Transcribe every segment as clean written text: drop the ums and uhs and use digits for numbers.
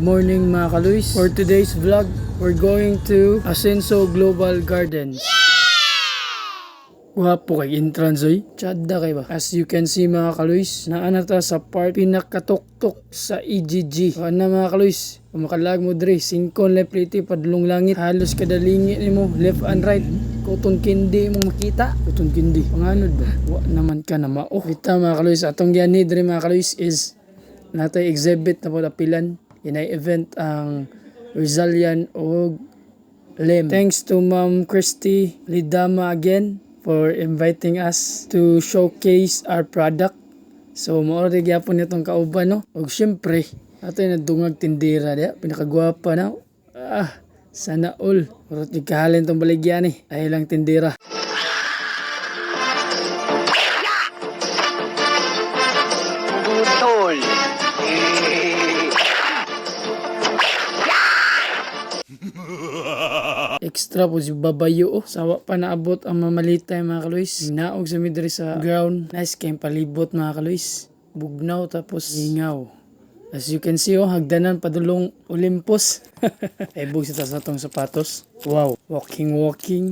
morning mga kaluis. For today's vlog, we're going to Asenso Global Gardens. Wapo kay entrance oy. Tsadda kay ba? As you can see mga kaluis, naana ta sa part pinakatuktok sa EGG. Ano mga kaluis, kumakalag mo dre, 5 left riti padulong langit. Halos kadalingi nimo left and right. Cotton candy mo makita. Cotton candy. Panganod ba? Wa naman ka na mao. Kita mga kaluis, atong giani dre mga kaluis is natay exhibit na po dapilan. Inay event ang Rizalian o Lem. Thanks to Ma'am Christy Lidama again for inviting us to showcase our product. So maori gyapon nitong kauban no. Og syempre, atay nadungag tindera dia, pinakagwapa na. Sana all. Urot ikahalin tong baligyan ni. Ay lang tindera. Utol. Extra po si babayo oh. Sawa pa naabot ang mamalitay mga kaluis. Hinaog sa midri sa ground. Nice kayong palibot mga kaluis. Bugnaw tapos hingaw. As you can see oh, hagdanan padulong Olympus. Ay bug sa atong sapatos. Wow, walking.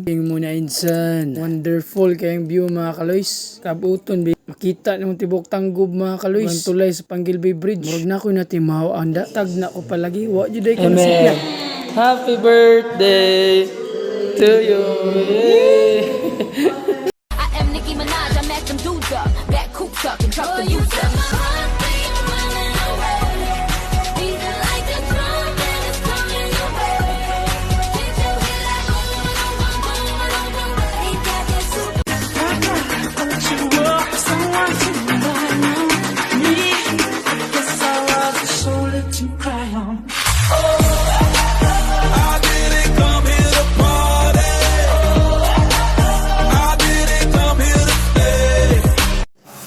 King muna insan. Wonderful kayong view mga kaluis. Kabuton makita ng tibok tanggob mga kaluis. Ang tulay sa Panggilbay Bridge. Murag na ko natin mahaanda. Tag na ko palagi. Wa juday ka nasipya. Happy birthday to you. I am Nicki Minaj, I met them dudes up, back cooped up and truck the dudes up.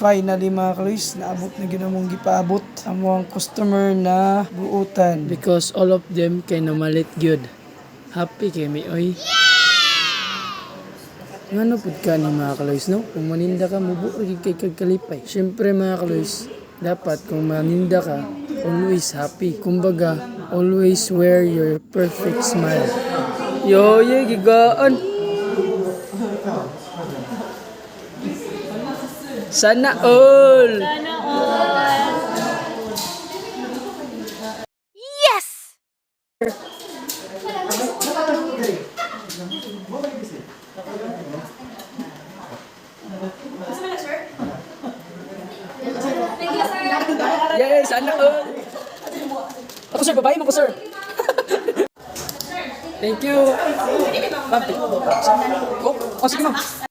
Finally mga kaluis, naabot na ginamong gipaabot ang mga customer na buutan because all of them kay namalit gyud. Happy kay mi oy. Ngano pud ka ni mga kaluis no? Kung maninda ka mubo kay kalipay. Syempre mga kaluis, dapat kung maninda ka, always happy. Kumbaga, always wear your perfect smile. Yo, gigaan. Sana all! Sana all! Yes! Yes, sana all! Ako sir, babae mo ko sir! Thank you! Oh, sige ma'am.